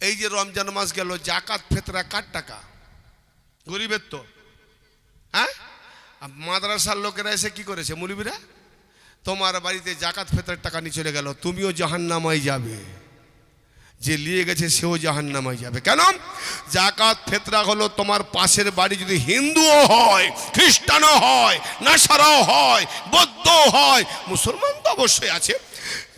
এই যে রমজান মাস গেল, জাকাত ফেতরা কার টাকা? গরিবের তো। হ্যাঁ, মাদ্রাসার লোকেরা এসে কি করেছে? মুলবিরা তোমার বাড়িতে জাকাত ফেতরার টাকা নিয়ে চলে গেল, তুমিও জাহান্নামায় যাবে, যে নিয়ে গেছে সেও জাহান্নামায় যাবে। কেন? জাকাত ফেতরা হলো তোমার পাশের বাড়ি যদি হিন্দুও হয়, খ্রিস্টানও হয়, নাসারাও হয়, বৌদ্ধও হয়, মুসলমান তো অবশ্যই আছে,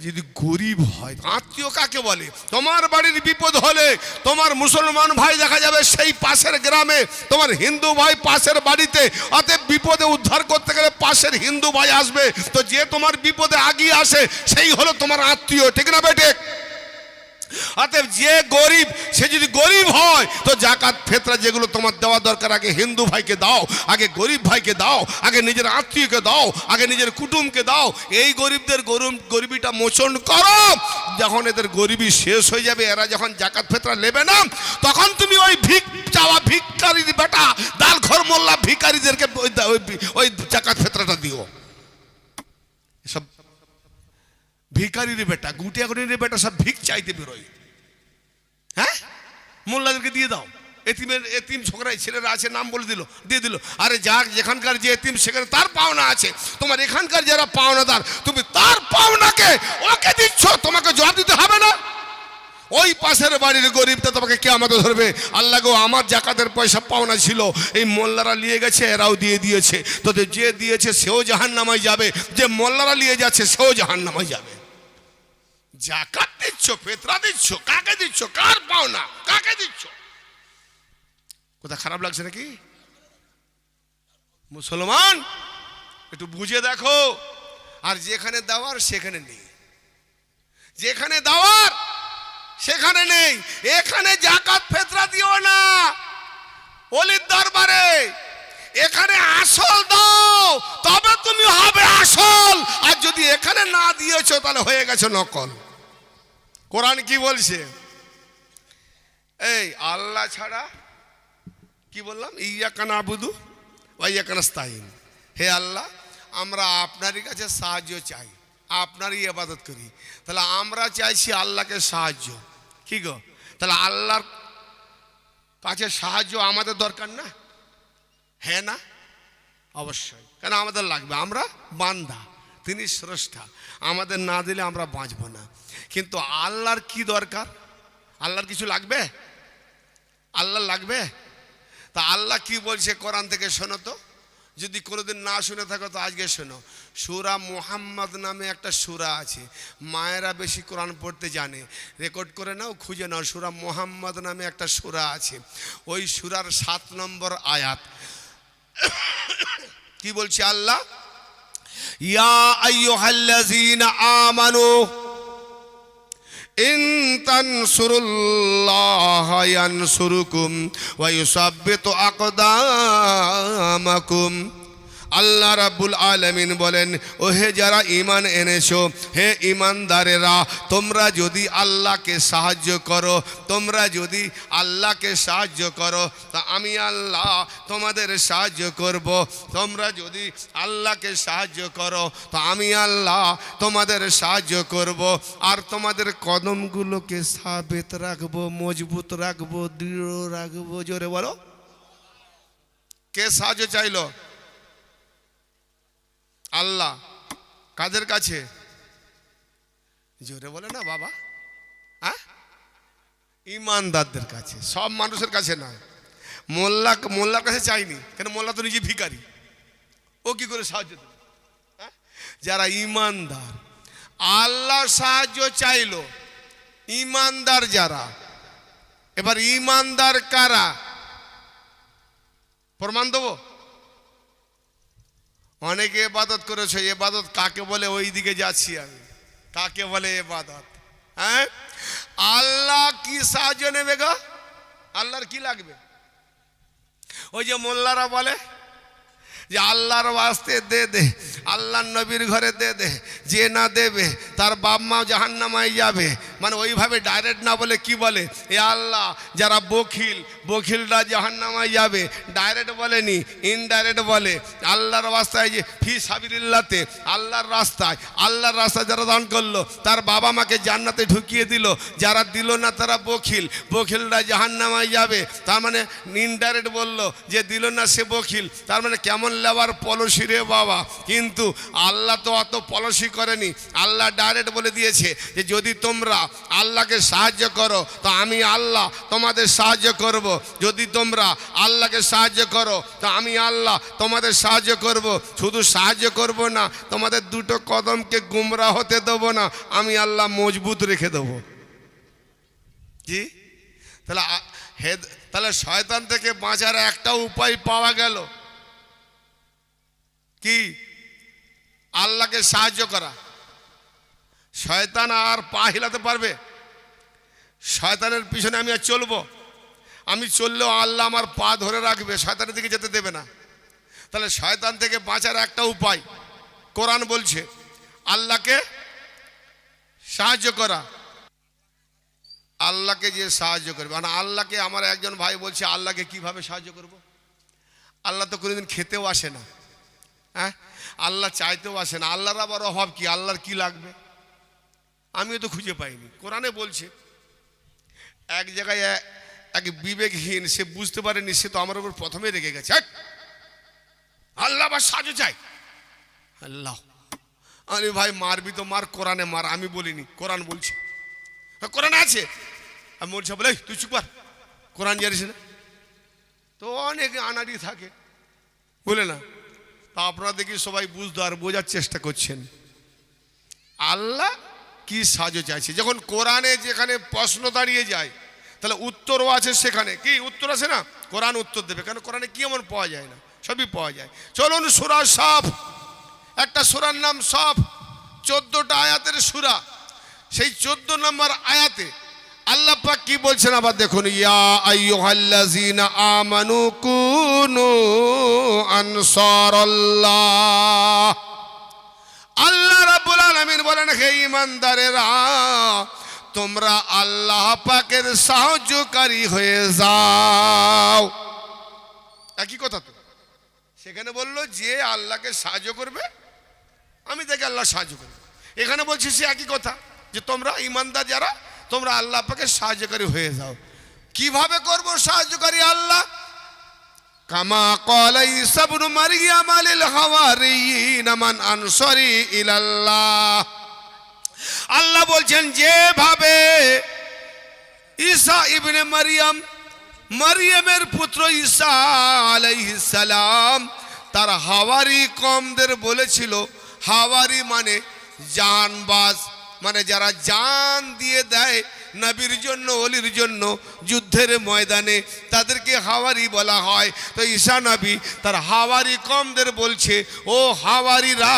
যদি গরিব হয়, আত্মীয় কাকে বলে? তোমার বাড়ির বিপদ হলে তোমার মুসলমান ভাই দেখা যাবে সেই পাশের গ্রামে, তোমার হিন্দু ভাই পাশের বাড়িতে, অতএব বিপদে উদ্ধার করতে গেলে পাশের হিন্দু ভাই আসবে, তো যে তোমার বিপদে আগিয়ে আসে সেই হলো তোমার আত্মীয়, ঠিক না বেটে? অতএব যে গরিব, সে যদি গরিব হয় তো জাকাত ফেতরা যেগুলো তোমার দেওয়া দরকার, আগে হিন্দু ভাইকে দাও, আগে গরিব ভাইকে দাও, আগে নিজের আত্মীয়কে দাও, আগে নিজের কুটুমকে দাও। এই গরিবদের গরিবিটা মোচন করো। যখন এদের গরিবি শেষ হয়ে যাবে, এরা যখন জাকাত ফেতরা নেবে না, তখন তুমি ওই ভিক চাওয়া ভিক্ষারির বেটা, দাল ঘর মোল্লা ভিখারিদেরকে ওই জাকাত ফেতরাটা দিও। সব ভিখারির বেটা, গুটিয়া গুটির বেটা সব ভিক চাইতে বেরোয়। হ্যাঁ, মোল্লাদেরকে দিয়ে দাও। এতিম ছোকরা ছেলেরা আছে, নাম বলে দিল, দিয়ে দিল। আরে যাক, যেখানকার যে এতিম সেখানে তার পাওনা আছে, তোমার এখানকার যারা পাওনাদার, তুমি তার পাওনাকে ওকে দিচ্ছ, তোমাকে জবাব দিতে হবে না? ওই পাশের বাড়ির গরিবটা তোমাকে কিয়ামতে ধরবে, আল্লাহ গো আমার জাকাতের পয়সা পাওনা ছিল, এই মোল্লারা নিয়ে গেছে, এরাও দিয়ে দিয়েছে, তো যে দিয়েছে সেও জাহান্নামায় যাবে, যে মোল্লারা নিয়ে যাচ্ছে সেও জাহান্নামায় যাবে। জাকাত দিচ্ছ, ফেতরা দিচ্ছ, কাকে দিচ্ছ? কার পাওনা, কাকে দিচ্ছ? কোথা খারাপ লাগছে নাকি? মুসলমান একটু বুঝে দেখো। আর যেখানে দেওয়ার সেখানে নেই, যেখানে দেওয়ার সেখানে নেই। এখানে জাকাত ফেতরা দিও না ওলির দরবারে, এখানে আসল দাও, তবে তুমি হবে আসল। আর যদি এখানে না দিয়েছো তাহলে হয়ে গেছে নকল। কোরআন কি বলছে? এই আল্লাহ ছাড়া, কি বললাম, ইয়াকা নাবুদু ওয়া ইয়াকা নাস্তাইন, হে আল্লাহ আমরা আপনারই কাছে সাহায্য চাই, আপনারই ইবাদত করি। তাহলে আমরা চাইছি আল্লাহকে সাহায্য, কি গো? তাহলে আল্লাহর কাছে সাহায্য আমাদের দরকার না? হ্যাঁ না? অবশ্যই। কেন আমাদের লাগবে? আমরা বান্দা, তিনি স্রষ্টা, আমাদের না দিলে আমরা বাঁচব না। কিন্তু আল্লাহর কি দরকার? আল্লাহর কিছু লাগবে? আল্লাহ লাগবে? তা আল্লাহ কি বলছে কোরআন থেকে শোনো তো, যদি কোনোদিন না শুনে থাকো তো আজকে শোনো। সূরা মুহাম্মদ নামে একটা সূরা আছে, মায়েরা বেশি কোরআন পড়তে জানে, রেকর্ড করে নাও, খুঁজে নাও। সূরা মুহাম্মদ নামে একটা সূরা আছে, ওই সূরার 7 নম্বর আয়াত কি বলছে আল্লাহ? ইয়া আইয়ুহাল্লাযীনা আমানু ইন তানসুরুল্লাহা ইয়ানসুরুকুম ওয়া ইউসাব্বিতু আকদামাকুম। আল্লাহ রাব্বুল আলামিন বলেন, ওহে যারা ঈমান এনেছো, হে ঈমানদারেরা, তোমরা যদি আল্লাহকে সাহায্য করো, তোমরা যদি আল্লাহকে সাহায্য করো, তা আমি আল্লাহ তোমাদের সাহায্য করব। তোমরা যদি আল্লাহকে সাহায্য করো, তো আমি আল্লাহ তোমাদের সাহায্য করব। আর তোমাদের কদমগুলোকে সাবেত রাখবো, মজবুত রাখবো, দৃঢ় রাখবো। জোরে বলো, কে সাহায্য চাইলো? আল্লাহ। কাদের কাছে? জোরে বলে না বাবা, হ্যাঁ, ঈমানদারদের কাছে, সব মানুষের কাছে নয়। মোল্লার কাছে চাইনি, কেন? মোল্লা তো নিজে ভিখারি, ও কি করে সাহায্য দেবে? যারা ঈমানদার আল্লাহ সাহায্য চাইলো, ঈমানদার যারা। এবার ঈমানদার কারা? প্রমাণ দেবো। অনেকে ইবাদত করেছে, ইবাদত কাকে বলে ওই দিকে যাচ্ছি আমি। কাকে বলে ইবাদত? হ্যাঁ, আল্লাহ কি সাহায্য নেবে গো? আল্লাহর কি লাগবে? ওই যে মোল্লারা বলে যে আল্লাহর ওয়াস্তে দে দে, আল্লাহর নবীর ঘরে দে দে, যে না দেবে তার বাপ মা জাহান্নামায় যাবে। মানে ওইভাবে ডাইরেক্ট না বলে কি বলে, এ আল্লাহ যারা বখিলরা জাহান্নামায় যাবে, ডাইরেক্ট বলেনি, ইনডাইরেক্ট বলে। আল্লাহর রাস্তায় যে ফি সাবিলিল্লাহতে, আল্লাহর রাস্তায় যারা দান করলো তার বাবা মাকে জান্নাতে ঢুকিয়ে দিল, যারা দিল না তারা বখিলরা জাহান্নামায় যাবে। তার মানে ইনডাইরেক্ট বললো, যে দিল না সে বখিল। তার মানে কেমন লেবার পলসি রে বাবা। কিন্তু আল্লাহ তো অত পলসি করেনি, আল্লাহ ডাইরেক্ট বলে দিয়েছে যে যদি তোমরা আল্লাহকে সাহায্য করো তো আমি আল্লাহ তোমাদের সাহায্য করব, যদি তোমরা আল্লাহকে সাহায্য করো তো আমি আল্লাহ তোমাদের সাহায্য করব। শুধু সাহায্য করব না, তোমাদের দুটো কদমকে গুমরা হতে দেবো না, আমি আল্লাহ মজবুত রেখে দেবো। কি তাহলে শয়তান থেকে বাঁচার একটা উপায় পাওয়া গেল, কি? আল্লাহকে সাহায্য করা। শয়তান আর পা হিলাতে পারবে? শয়তানের পিছনে আমি আর চলবো? আমি চললেও আল্লাহ আমার পা ধরে রাখবে, শয়তানের দিকে যেতে দেবে না। তাহলে শয়তান থেকে বাঁচার একটা উপায় কোরআন বলছে, আল্লাহকে সাহায্য করা। আল্লাহকে যে সাহায্য করবে, মানে আল্লাহকে, আমার একজন ভাই বলছে আল্লাহকে কিভাবে সাহায্য করব? আল্লাহ তো কোনোদিন খেতেও আসে না, হ্যাঁ, আল্লাহ চাইতেও আসে না, আল্লাহর আবার অভাব কি, আল্লাহর কি লাগবে? আমিও তো খুঁজে পাইনি। কোরআনে বলছে, এক জায়গায় এক বিবেকহীন, সে বুঝতে পারেনি, সে তো আমার উপর প্রথমে রেগে গেছে, আল্লাহ আবার সাহায্য চাই। আল্লাহ, আরে ভাই মারবি তো মার, কোরআনে মার, আমি বলিনি, কোরআন বলছে, কোরআনে আছে। আমি বলছি বলে তুই চুপ কর, কোরআন জানিস না? তো অনেকে আনাড়ি থাকে, বলে না। তা আপনারা দেখি সবাই বুঝতে আর বোঝার চেষ্টা করছেন আল্লাহ কি সাহায্য চাইছে। যখন কোরআনে যেখানে প্রশ্ন দাঁড়িয়ে যায় তাহলে উত্তরও আছে, সেখানে কি উত্তর আছে না, কোরআন উত্তর দেবে। কারণ কোরআনে কি এমন পাওয়া যায় না, সবই পাওয়া যায়। চলুন সূরা সাফ, একটা সূরার নাম সাফ, 14টা আয়াতের সূরা। সেই 14 নম্বর আয়াতে আল্লাহ পাক কি বলছেন আবার দেখুন, ইয়া আইয়ুহাল্লাযীনা আমানু কুনু আনসারাল্লাহ। আল্লাহ রাব্বুল আলামিন বলেন, হে ঈমানদারেরা, তোমরা আল্লাহ পাকের সাহায্যকারী হয়ে যাও। একই কথা তো, সেখানে বললো যে আল্লাহকে সাহায্য করবে, আমি তাকে আল্লাহ সাহায্য করবে। এখানে বলছি সে একই কথা, যে তোমরা ঈমানদার যারা, তোমরা আল্লাহ পাকে সাহায্যকারী হয়ে যাও। কিভাবে করব সাহায্যকারী আল্লাহ? কামা ক্বালা ঈসা ইবনে মারইয়াম লিল হাওয়ারিয়িন মান আনসারি ইলাল্লাহ। আল্লাহ বলছেন যেভাবে ঈসা ইবনে মারইয়ামের পুত্র ঈসা আলাইহিস সালাম তার হাওয়ারি কওমদের বলেছিল, হাওয়ারি মানে জানবাজ, মানে যারা জান দিয়ে দেয় নবীর জন্য, ওলির জন্য, যুদ্ধের ময়দানে, তাদেরকে হাওয়ারি বলা হয়। তো ঈসা নবী তার হাওয়ারি কওমদের বলছে, ও হাওয়ারিরা,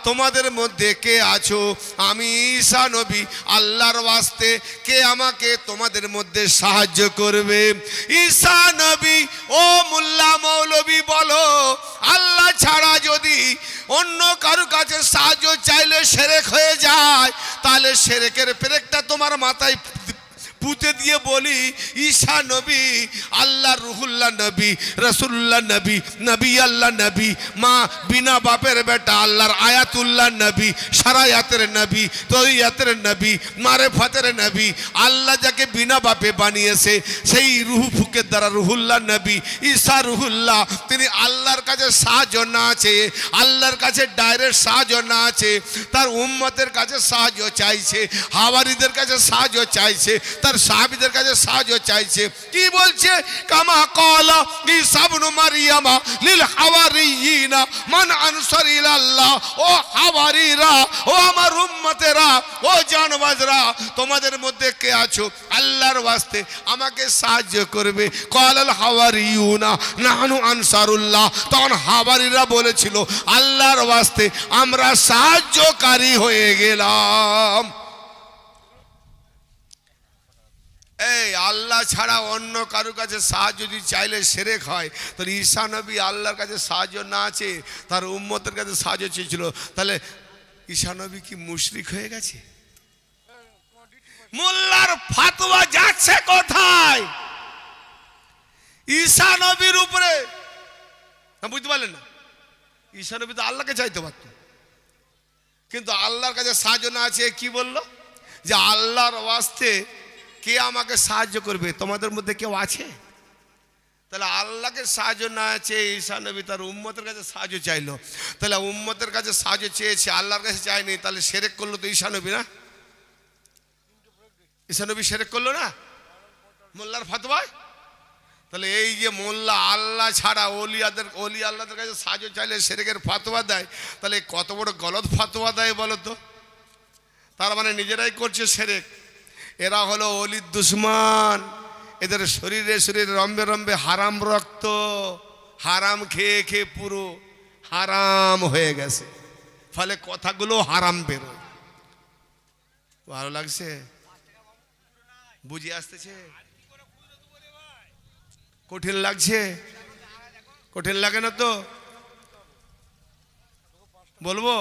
তোমাদের মধ্যে কে আছো? আমি ঈসা নবী, আল্লাহর ওয়াস্তে কে আমাকে তোমাদের মধ্যে সাহায্য করবে? ঈসা নবী, ও মোল্লা মৌলবী বলো, আল্লাহ ছাড়া যদি অন্য কারো কাছে সাহায্য চাইলে শিরক হয়ে যায়, তাহলে শিরকের পেরেকটা তোমার মাথায় পুঁতে দিয়ে বলি, ঈসা নবী আল্লাহর রুহুল্লাহ নবী, রাসূলুল্লাহ নবী, নবী আল্লাহ নবী, মা বিনা বাপের বেটা আল্লাহর আয়াতুল্লাহ নবী, সারায়াতের নবী, তরিয়াতের নবী, মারেফাতের নবী। আল্লাহ যাকে বিনা বাপে বানিয়েছে, সেই রুহ ফুকের দ্বারা রুহুল্লাহ নবী, ঈসা রুহুল্লাহ, তিনি আল্লাহর কাছে সাহায্য না চেয়ে, আল্লাহর কাছে ডাইরেক্ট সাহায্য না চেয়ে তার উম্মতের কাছে সাহায্য চাইছে, হাওয়ারিদের কাছে সাহায্য চাইছে, তার সাহাবীদের কাছে সাহায্য চাইছে। কি বলছে? কামা ক্বালা ঈসা ইবনে মারইয়াম লিল হাওয়ারিয়িনা মান আনসারি ইলাল্লাহ। ও হাওয়ারিরা, ও আমার উম্মতেরা, ও জানবাজরা, তোমাদের মধ্যে কে আছো আল্লাহর ওয়াস্তে আমাকে সাহায্য করবে? ক্বালাল হাওয়ারিয়ুনা নাহনু আনসারুল্লাহ। তখন হাওয়ারিরা বলেছিল, আল্লাহর ওয়াস্তে আমরা সাহায্যকারী হয়ে গেলাম। এই আল্লাহ ছাড়া অন্য কারো কাছে সাহায্য যদি চাইলে শিরক হয়, তাহলে ঈসা নবী আল্লাহর কাছে সাহায্য না চেয়ে তার উম্মতের কাছে সাহায্য চেয়েছিল। তাহলে ঈসা নবী কি মুশরিক হয়ে গেছে? মোল্লার ফাতোয়া যাচ্ছে কোথায়? ঈসা নবীর উপরে। বুঝতে পারলেন না? ঈসা নবী তো আল্লাহকে চাইতে পারত, কিন্তু আল্লাহর কাছে সাহায্য না আছে। কি বললো? যে আল্লাহর ওয়াস্তে কে আমাকে সাহায্য করবে? তোমাদের মধ্যে কেউ আছে? তাহলে আল্লাহকে সাহায্য না আছে, ঈসা নবী তার উম্মতের কাছে সাহায্য চাইলো। তাহলে উম্মতের কাছে সাহায্য চেয়েছে, আল্লাহর কাছে চায়নি, তাহলে শিরক করলো তো ঈসা নবী না? ঈসা নবী শিরক করলো না মোল্লার ফতোয়ায়? তাহলে এই যে মোল্লা আল্লাহ ছাড়া ওলি আল্লাহদের কাছে সাহায্য চাইলে শিরকের ফতোয়া দেয়, তাহলে কত বড় গলত ফতোয়া দেয় বলো তো? তার মানে নিজেরাই করছে শিরক। এরা হলো ওলির দুশমন। এদের শরীরে শরীরে রম্বে রম্বে হারাম রক্ত, হারাম খেয়ে খেয়ে পুরো হারাম হয়ে গেছে, ফলে কথাগুলো হারাম বেরোয়। ভালো লাগছে? বুঝে আসতেছে? কঠিন লাগছে? কঠিন লাগে না তো? বলবো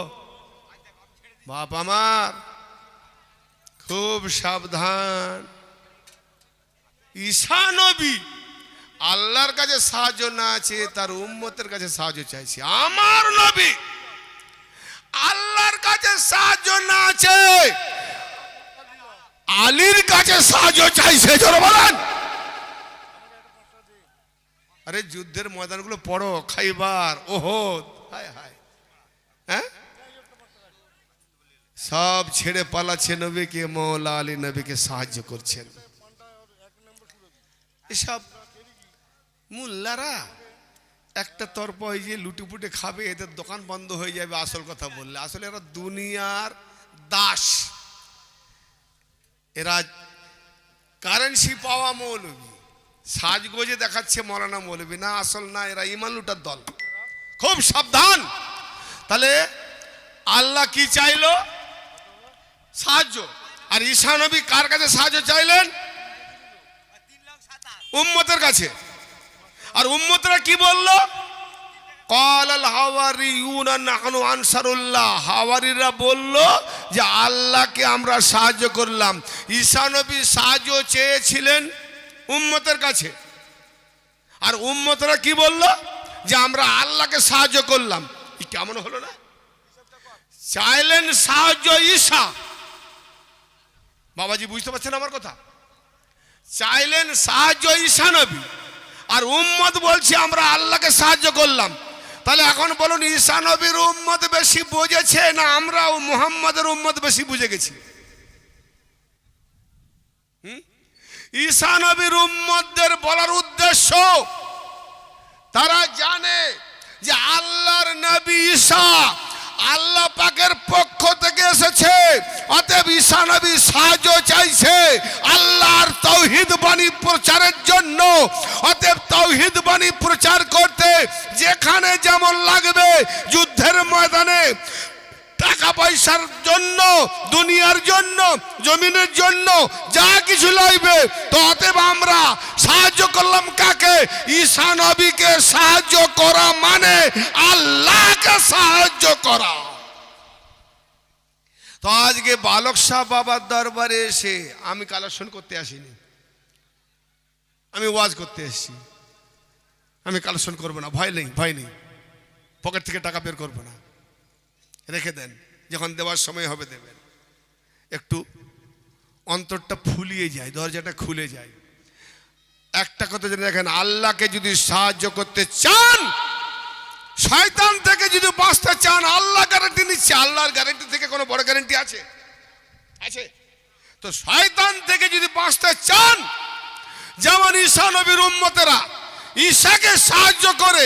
বাপ আমার খুব সাবধান। ঈসা নবী আল্লাহর কাছে সাহায্য না আছে, তার উম্মতের কাছে সাহায্য চাইছে। আমার নবী আল্লাহর কাছে সাহায্য না আছে, আলীর কাছে সাহায্য চাইছে। জোরে বলেন। আরে যুদ্ধের ময়দানগুলো পড়ো, খাইবার, ওহদ, হায় হায়, হ্যাঁ, সব ছেড়ে পালাচ্ছে নবীকে, মওলা আলী নবীকে সাহায্য করছেন। এসব মোল্লারা একটা তরফ হয়ে যে লুটিপুটে খাবে, এদের দোকান বন্ধ হয়ে যাবে আসল কথা বললে। আসলে এরা দুনিয়ার দাস, এরা কারেন্সি পাওয়া মৌলবী, সাজগোজে দেখাচ্ছে মৌলানা মৌলবী না, আসল না, এরা ইমান লুটার দল। খুব সাবধান। তাহলে আল্লাহ কি চাইলো? সাহায্য। আর ঈসা নবী কার কাছে সাহায্য চাইলেন? উম্মতের কাছে। আর উম্মতরা কি বলল? ক্বালাল হাওয়ারিয়ুনা নাহনু আনসারুল্লাহ। হাওয়ারিরা বলল যে আল্লাহকে আমরা সাহায্য করলাম। ঈসা নবী সাহায্য চেয়েছিলেন উম্মতের কাছে, আর উম্মতরা কি বলল? যে আমরা আল্লাহকে সাহায্য করলাম। কেমন হলো না? চাইলেন সাহায্য ঈসা। বাবাজি বুঝতে পারছেন আমার কথা? চাইলেন সাহায্য ঈসা নবী, আর উম্মত বলছে আমরা আল্লাহকে সাহায্য করলাম। তাহলে এখন বলুন, ঈসা নবীর উম্মত বেশি বুঝেছে না আমরা মুহাম্মদের উম্মত বেশি বুঝে গেছি? ঈসা নবীর উম্মতদের বলার উদ্দেশ্য, তারা জানে যে আল্লাহর নবী ঈসা আল্লাহ পাকের পক্ষ থেকে এসেছে, অতএব ঈসা নবী সাহায্য চাইছে আল্লাহর তাওহীদ বাণী প্রচারের জন্য। অতএব তাওহীদ বাণী প্রচার করতে যেখানে যেমন লাগবে, যুদ্ধের ময়দানে টাকা পয়সার জন্য, দুনিয়ার জন্য, জমিনের জন্য যা কিছু লাগবে, তো অতএব আমরা সাহায্য করলাম কাকে? ঈসা নবীকে। সাহায্য করা মানে আল্লাহকে সাহায্য করা। তো আজকে বালক শাহ বাবার দরবারে এসে আমি কালেকশন করতে আসিনি, আমি ওয়াজ করতে এসেছি। আমি কালেকশন করবো না, ভয় নেই, ভয় নেই, পকেট থেকে টাকা বের করবো না, রেখে দেন, যখন দেওয়ার সময় হবে দেবেন। একটু অন্তরটা ফুলিয়ে যায়, দরজাটা খুলে যায়। একটা কথা জেনে রাখেন, আল্লাহকে যদি সাহায্য করতে চান, শয়তান থেকে যদি বাঁচতে চান, আল্লাহ গ্যারান্টি নিচ্ছে। আল্লাহর গ্যারান্টি থেকে কোনো বড় গ্যারান্টি আছে? আছে। তো শয়তান থেকে যদি বাঁচতে চান, যেমন ঈসা নবীর উম্মতেরা ঈসাকে সাহায্য করে,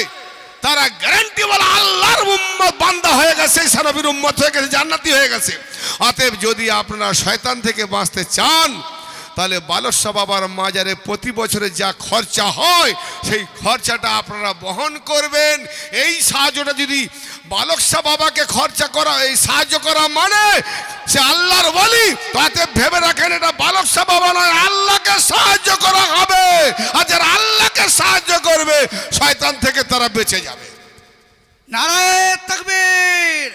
তারা গ্যারান্টি বলা আল্লাহর উম্মত বান্দা হয়ে গেছে, ঈসা নবীর উম্মত হয়ে গেছে, জান্নাতি হয়ে গেছে। অতএব যদি আপনারা শয়তান থেকে বাঁচতে চান, তাহলে বালক শাহ বাবার মাজারে প্রতি বছরে যা খরচা হয়, সেই খরচাটা আপনারা বহন করবেন। এই সাহায্যটা যদি বালক শাহ বাবাকে খরচা করা, এই সাহায্য করা মানে সে আল্লাহর ওলি, তাতে ভেবে রাখেন এটা বালক শাহ বাবা নয়, আল্লাহকে সাহায্য করা হবে। আর যারা আল্লাহকে সাহায্য করবে, শয়তান থেকে তারা বেঁচে যাবে। নারায়ে তাকবীর।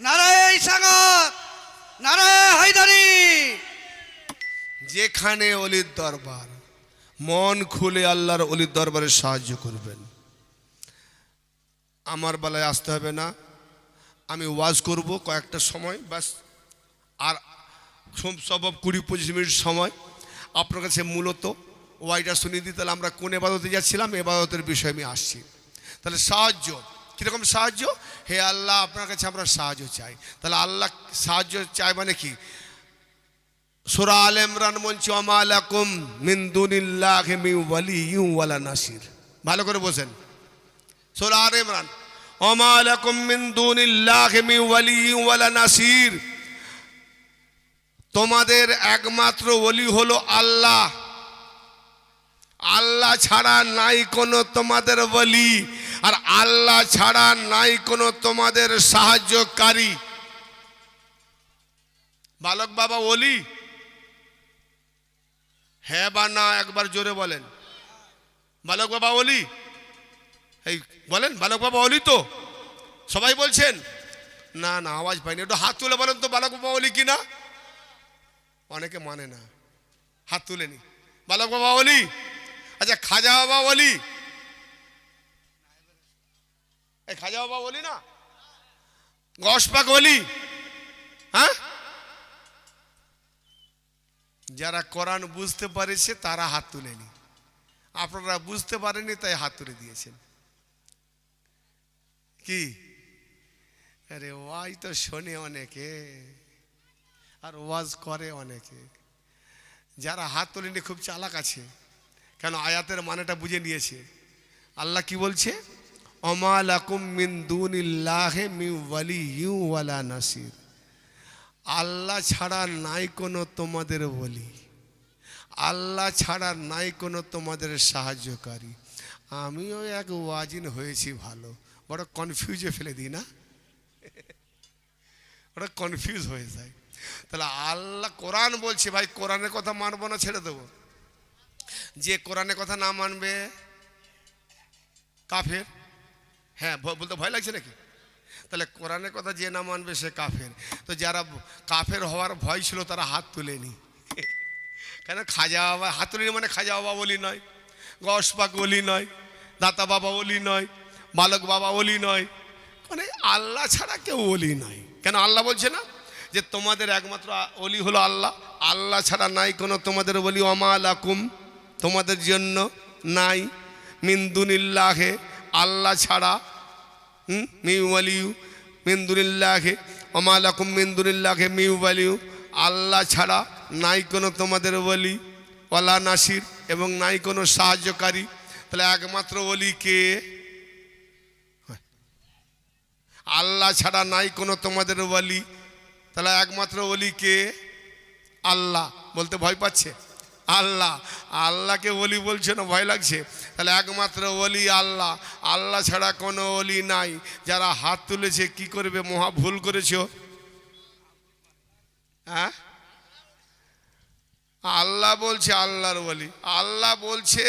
নারায়ে ইসাগত, নারায়ে হায়দারি। যেখানে অলির দরবার, মন খুলে আল্লাহর অলির দরবারে সাহায্য করবেন। আমার বেলায় আসতে হবে না, আমি ওয়াজ করব কয়েকটা সময় ব্যাস, আর সম্ভব 20-25 মিনিট সময় আপনার কাছে মূলত ওয়াইটা শুনিয়ে দিই। তাহলে আমরা কোন এবাদতে যাচ্ছিলাম, এবাদতের বিষয়ে আমি আসছি। তাহলে সাহায্য, কীরকম সাহায্য? হে আল্লাহ, আপনার কাছে আমরা সাহায্য চাই। তাহলে আল্লাহ সাহায্য চাই মানে কি? সূরা আলে ইমরান বলছে ওমা লাকুম মিন দুনিল্লাহি মিন ওয়ালিয়্যিন ওয়ালা নাসির। ভালো করে বসেন, সূরা আলে ইমরান, ওমা লাকুম মিন দুনিল্লাহি মিন ওয়ালিয়্যিন ওয়ালা নাসির। তোমাদের একমাত্র ওলি হলো আল্লাহ, আল্লাহ ছাড়া নাই কোনো তোমাদের ওলি, আর আল্লাহ ছাড়া নাই কোনো তোমাদের সাহায্যকারী। বালক বাবা ওলি? হ্যাঁ বা না একবার জোরে বলেন। বালক বাবা ওলি? এই বলেন, বালক বাবা ওলি তো? সবাই বলছেন? না না, আওয়াজ পাইনি, একটু হাত তুলে বলেন তো বালক বাবা ওলি কিনা। অনেকে মানে না, হাত তুলেনি। বালক বাবা ওলি? আচ্ছা, খাজা বাবা ওলি? এই খাজা বাবা ওলি না? গসপাক ওলি? হ্যাঁ, যারা কোরআন বুঝতে পারেছে তারা হাত তুলেনি, আপনারা বুঝতে পারেনি তাই হাত তুলে দিয়েছেন। কি আরে ওয়াজ তো শোনে অনেকে আর ওয়াজ করে অনেকে, যারা হাত তোলেনি খুব চালাক আছে। কেন? আয়াতের মানেটা বুঝে নিয়েছে। আল্লাহ কি বলছে? ওমা লাকুম মিন দুনিল্লাহি মিন ওয়ালিয়্যিন ওয়ালা নাসির। আল্লাহ ছাড়া নাই কোনো তোমাদের ওলি, আল্লাহ ছাড়া নাই কোনো তোমাদের সাহায্যকারী। আমিও এক ওয়াজিন হয়েছি, ভালো বড় কনফিউজে ফেলে দিই না, ওরা কনফিউজ হয়ে যায়। তাহলে আল্লাহ কোরআন বলছে, ভাই কোরআনের কথা মানবো না ছেড়ে দেবো? যে কোরআনের কথা না মানবে কাফের। হ্যাঁ, বলতে ভয় লাগছে নাকি? তাহলে কোরআনের কথা যে না মানবে সে কাফের। তো যারা কাফের হওয়ার ভয় ছিল তারা হাত তুলেনি। কেন? খাজা বাবা হাত তুলেনি মানে খাজা বাবা বলি নয়, গসপাক বলি নয়, দাতা বাবা বলি নয়, বালক বাবা বলি নয়, মানে আল্লাহ ছাড়া কেউ ওলি নয়। কেন? আল্লাহ বলছে না যে তোমাদের একমাত্র ওলি হলো আল্লাহ, আল্লাহ ছাড়া নাই কোনো তোমাদের ওলি। ওমা লাকুম, তোমাদের জন্য নাই, মিন দুনিল্লাহি, আল্লাহ ছাড়া, মিন ওয়ালিয়্যিন মিন দুনিল্লাহি, ওমা লাকুম মিন দুনিল্লাহি মিন ওয়ালিয়্যিন, আল্লাহ ছাড়া নাই কোনো তোমাদের ওলি ওয়ালা নাসির, এবং নাই কোনো সাহায্যকারী। তাহলে একমাত্র ওলি কে? আল্লাহ ছাড়া নাই কোনো তোমাদের ওলি, তাহলে একমাত্র ওলি কে? আল্লাহ। বলতে ভয় পাচ্ছে? আল্লাহ, আল্লাহকে ওলি বলছে না, ভয় লাগছে? তাহলে একমাত্র ওলি আল্লাহ, আল্লাহ ছাড়া কোনো ওলি নাই। যারা হাত তুলেছে কি করবে? মহা ভুল করেছ। হ্যাঁ, আল্লাহ বলছে আল্লাহর ওলি, আল্লাহ বলছে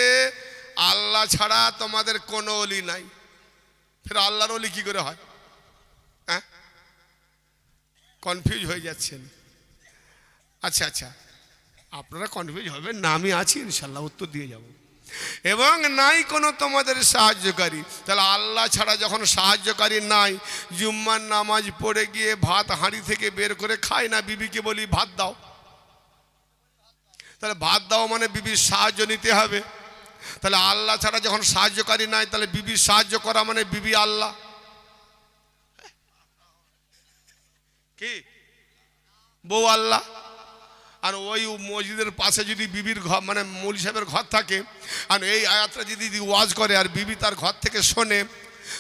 আল্লাহ ছাড়া তোমাদের কোনো ওলি নাই। ফের আল্লাহর ওলি কি করে হয়? হ্যাঁ, কনফিউজ হয়ে যাচ্ছেন। আচ্ছা আচ্ছা, আপনারা কনফিউজ হবেন না, আমি আছি ইনশাল্লাহ, উত্তর দিয়ে যাব। এবং নাই কোনো তোমাদের সাহায্যকারী। তাহলে আল্লাহ ছাড়া যখন সাহায্যকারী নাই, জুম্মার নামাজ পড়ে গিয়ে ভাত হাঁড়ি থেকে বের করে খায় না, বিবিকে বলি ভাত দাও। তাহলে ভাত দাও মানে বিবির সাহায্য নিতে হবে। তাহলে আল্লাহ ছাড়া যখন সাহায্যকারী নাই, তাহলে বিবির সাহায্য করা মানে বিবি আল্লাহ। কি বউ আল্লাহ? আর ওই মসজিদের পাশে যদি বিবির ঘর, মানে মৌলী সাহেবের ঘর থাকে, আর এই আয়াতটা যদি ওয়াজ করে আর বিবি তার ঘর থেকে শোনে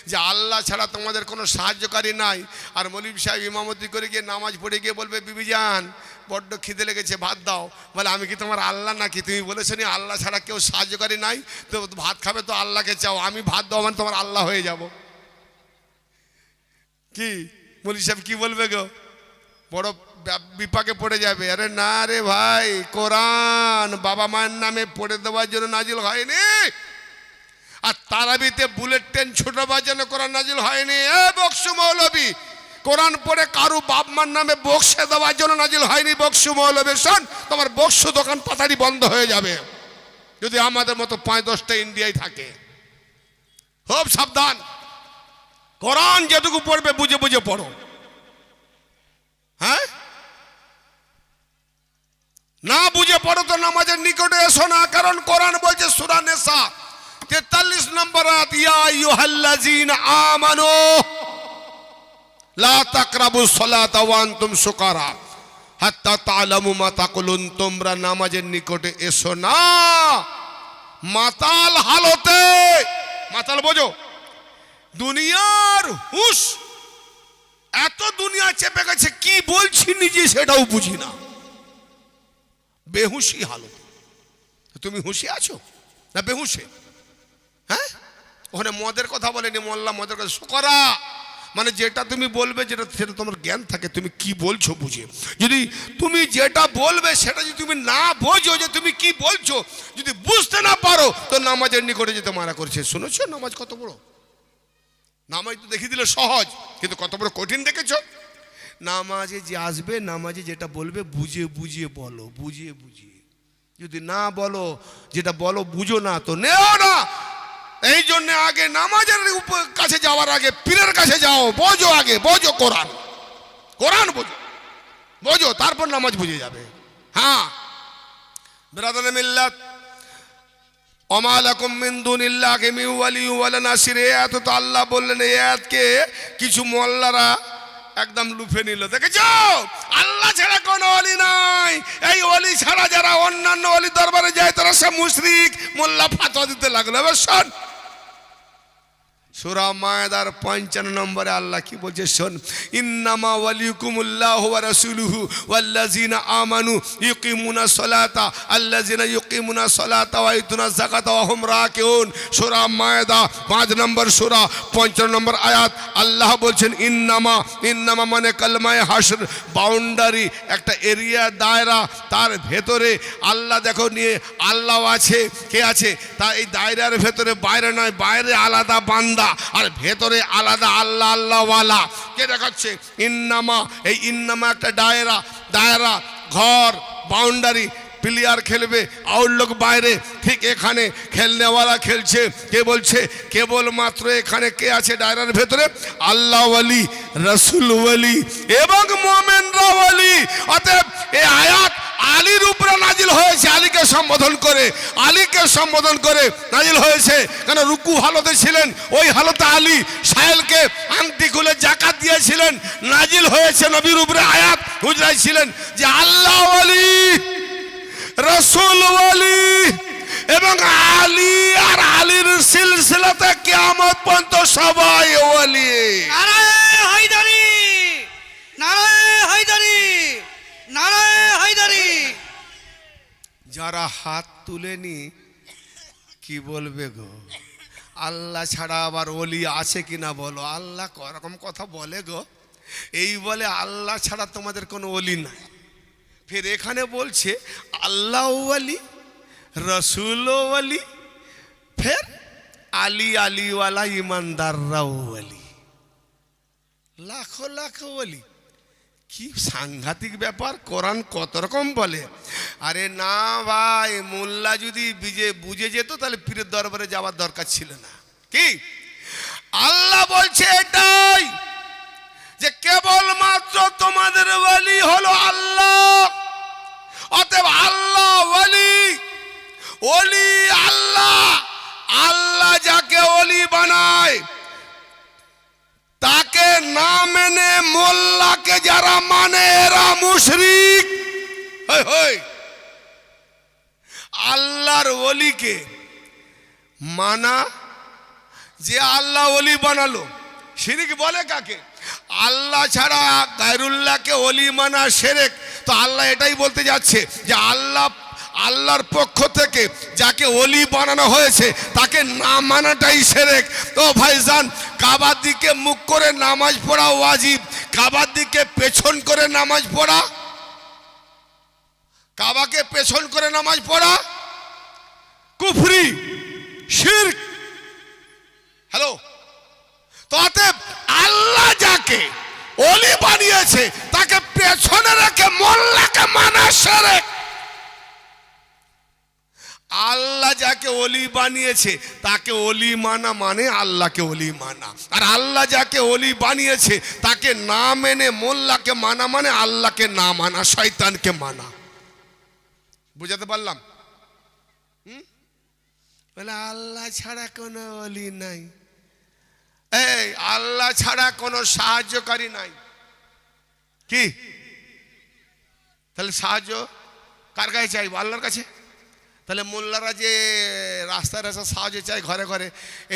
যে আল্লাহ ছাড়া তোমাদের কোনো সাহায্যকারী নাই, আর মৌলী সাহেব ইমামতি করে গিয়ে নামাজ পড়ে গিয়ে বলবে বিবি জান বড্ড খিদে লেগেছে ভাত দাও, বলে আমি কি তোমার আল্লাহ নাকি? তুমি বলেছো নি আল্লাহ ছাড়া কেউ সাহায্যকারী নাই, তো ভাত খাবে তো আল্লাহকে চাও, আমি ভাত দাও মানে তোমার আল্লাহ হয়ে যাব। কি মৌলী সাহেব কি বলবে গো? বড় বিপাকে পড়ে যাবে। আরে না রে ভাই, কোরআন বাবা মায়ের নামে পড়ে দেওয়ার জন্য নাজিল হয়নি, আর তারাবিতে বুলেট ট্রেন ছোটবার জন্য কোরআন নাজিল হয়নি। এ বকশু মৌলবী, কোরআন পড়ে কারু বাপ মার নামে বক্সে দেওয়ার জন্য নাজিল হয়নি। বক্সু মৌলবেশন, তোমার বক্সু দোকান পাতারি বন্ধ হয়ে যাবে যদি আমাদের মতো 5-10টা ইন্ডিয়ায় থাকে। খুব সাবধান, কোরআন যেটুকু পড়বে বুঝে বুঝে পড়ো। হ্যাঁ, না বুঝে পড়ো তো নামাজের নিকটে এসো না। কারণ কোরআন বলছে সূরা নিসা 43 নম্বর আয়াত, ইয়া আইয়ুহাল্লাযীনা আমানু লা তাকরাবুস সালাতা ওয়া আনতুম সুকারা হাত্তা তা'লামু মা তাকুলুন। তোমরা নামাজের নিকটে এসো না মাতাল হালতে। মাতাল বোঝো, দুনিয়ার হুশ, এত দুনিয়া চেপে গেছে কি বলছি নিজে সেটাও বুঝি না, বেহুশি হালত। তুমি হুশে আছো না বেহুশে? হ্যাঁ, ওখানে মদের কথা বলেনি, মোল্লা মদের কথা সুকরা, মানে যেটা তুমি বলবে যেটা সেটা তোমার জ্ঞান থাকে তুমি কি বলছো বুঝে। যদি তুমি যেটা বলবে সেটা যদি তুমি না বোঝো যে তুমি কি বলছো, যদি বুঝতে না পারো তো নামাজের নিকটে যেতে মানা করছে। শুনেছো নামাজ কত বড়? নামাজ তো দেখিয়ে দিলে সহজ, কিন্তু কত বড় কঠিন দেখেছো? নামাজে যে আসবে, নামাজে যেটা বলবে বুঝিয়ে বুঝিয়ে বলো, বুঝিয়ে বুঝিয়ে। যদি না বলো, যেটা বলো বুঝো না তো নেও না। এই জন্য আগে নামাজের কাছে যাওয়ার আগে পীরের কাছে যাও, বোঝো আগে, বোঝো কোরআন, কোরআন বোঝো, বোঝো তারপর নামাজ বুঝে যাবে। হ্যাঁ বিরাদানে মিল্লাত, ওমা লাকুম মিন দুনিল্লাহি মিন ওয়ালিয়্যিন ওয়ালা নাসির। এত তো আল্লাহ বললেন, এই আয়াতকে কিছু মোল্লারা একদম লুফে নিল। দেখেছো আল্লাহ ছাড়া কোনো ওলি নাই, এই ওলি ছাড়া যারা অন্যান্য ওলি দরবারে যায় তারা সব মুশরিক। মোল্লা ফাতোয়া দিতে লাগলো। এবার শোন, সূরা মায়েদার 55 নম্বরে আল্লাহ কি বলছে শোন, ইন্নামা ওয়ালিকুমুল্লাহু ওয়া রাসূলুহু ওয়াল্লাযিনা আমানু ইউকিমুনাস সালাতা আল্লাযিনা ইউকিমুনাস সালাতা ওয়া ইউতুনাজ যাকাতা ওয়া হুম রাকিউন। সূরা মায়েদা 5 নম্বর সূরা 55 নম্বর আয়াত আল্লাহ বলছেন ইন্নামা, ইন্নামা মানে কালমায়ে হাসর, বাউন্ডারি, একটা এরিয়া, দায়রা, তার ভেতরে আল্লাহ দেখো নিয়ে আল্লাহ আছে। কে আছে? তা এই দায়রার ভেতরে, বাইরে নয়, বাইরে আলাদা বান্দা আর ভেতরে আলাদা আল্লাহ, আল্লাহওয়ালা। কে দেখাচ্ছে? ইন্নামা, এই ইন্নামা একটা দায়রা, দায়রা, ঘর, বাউন্ডারি। প্লেয়ার খেলবে, আউট লোক বাইরে, ঠিক এখানে খেলনেওয়ালা খেলছে। কে বলছে? কেবলমাত্র এখানে কে আছে দায়রার ভেতরে? আল্লাহ ওয়ালি, রাসূল ওয়ালি এবং মুমিনরা ওয়ালি। অতএব এই আয়াত আলীর উপরে নাজিল হয়েছে, আলীকে সম্বোধন করে, আলীকে সম্বোধন করে নাজিল হয়েছে। কেন? রুকু হালতে ছিলেন, ওই হালতে আলী সাহেলকে আংটি খুলে যাকাত দিয়েছিলেন। নাজিল হয়েছে নবীর উপরে আয়াত, হুজরায় ছিলেন যে আল্লাহ ওয়ালি, রাসূল ওয়ালি এবং আলী আর আলীর সিলসিলাতে কিয়ামত পর্যন্ত সবাই ওয়ালি। নারায়ে হায়দারি, নারায়ে হায়দারি, নারায়ে হায়দারি। যারা হাত তুলেনি কি বলবে গো? আল্লাহ ছাড়া আবার ওলি আছে কিনা বলো? আল্লাহ করকম কথা বলে গো, এই বলে আল্লাহ ছাড়া তোমাদের কোনো ওলি নাই। ফের এখানে বলছে আল্লাহ ওয়ালি, রসুল ওয়ালি, ফের আলী আলীওয়ালা ইমানদাররাও ওয়ালি, লাখো লাখো ওয়ালি। কি সাংঘাতিক ব্যাপার! কোরআন কত রকম বলে। আরে না ভাই, মোল্লা যদি বুঝে যেত তাহলে পীরের দরবারে যাওয়ার দরকার ছিল না। কি আল্লাহ বলছে এটাই যে কেবলমাত্র তোমাদের ওয়ালি হলো আল্লাহ। অতএব আল্লাহ ওয়ালি, ওলি আল্লাহ। আল্লাহ যাকে ওলি বানায় তাকে না মেনে মোল্লাকে যারা মানে এরা মুশরিক। আল্লাহর ওলিকে মানা, যে আল্লাহ ওলি বানালো, শিরক বলে কাকে? আল্লাহ ছাড়া গায়রুল্লাহকে ওলি মানা শিরক। তো আল্লাহ এটাই বলতে যাচ্ছে যে আল্লাহর পক্ষ থেকে যাকে ওলি বানানো হয়েছে তাকে না মানাটাই শিরক। তো ভাইজান, কাবার দিকে মুখ করে নামাজ পড়া ওয়াজিব, কাবার দিকে পেছন করে নামাজ পড়া, কাবাকে পেছন করে নামাজ পড়া কুফরি, শিরক। হ্যালো, তো অতএব আল্লাহ যাকে আল্লাহ যাকে ওলি বানিয়েছে তাকে ওলি মানা মানে আল্লাহকে ওলি মানা, আর আল্লাহ যাকে ওলি বানিয়েছে তাকে না মেনে মোল্লাকে মানা মানে আল্লাহকে না মানা, শয়তানকে মানা। বুঝাতে পারলাম? বলে আল্লাহ ছাড়া কোনো ওলি নাই, এই আল্লাহ ছাড়া কোনো সাহায্যকারী নাই। কি তাহলে সাহায্য কার কাছে চাইবো? আল্লাহর কাছে। তাহলে মোল্লারা যে রাস্তায় রাস্তায় সাহায্য চাই ঘরে ঘরে,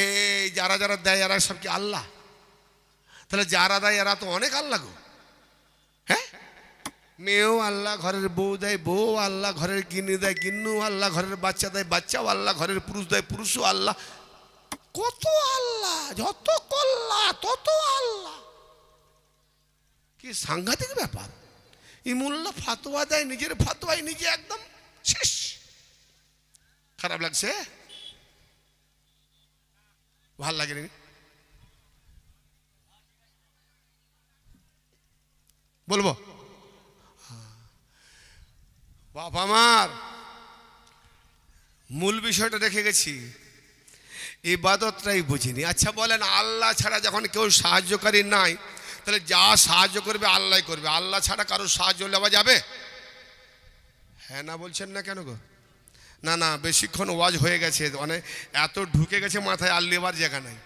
এই যারা যারা দেয় এরা সব কি আল্লাহ? তাহলে যারা দেয় এরা তো অনেক আল্লাহ গো। হ্যাঁ, মেয়েও আল্লাহ, ঘরের বউ দেয় বউ আল্লাহ, ঘরের গিন্নি দেয় গিন্নু আল্লাহ, ঘরের বাচ্চা দেয় বাচ্চাও আল্লাহ, ঘরের পুরুষ দেয় পুরুষও আল্লাহ। কত আল্লাহ, যত কল্লা তত আল্লাহ। কি সাংঘাতিক ব্যাপার! এই মোল্লা ফাতোয়া দেয়, নিজের ফাতোয়াই নিজে একদম শেষ। খারাপ লাগছে? ভাল লাগেনি? বলবো বাবা আমার মূল বিষয়টা রেখে গেছি, ইবাদতটাই বুঝিনি। আচ্ছা বলেন, আল্লাহ ছাড়া যখন কেউ সাহায্যকারী নাই, তাহলে যা সাহায্য করবে আল্লাহ করবে, আল্লাহ ছাড়া কারো সাহায্য নেওয়া যাবে? হ্যাঁ না বলছেন না কেন গো? না না, বেশিক্ষণ ওয়াজ হয়ে গেছে, মানে এত ঢুকে গেছে মাথায়, আর লেবার জায়গা নাই।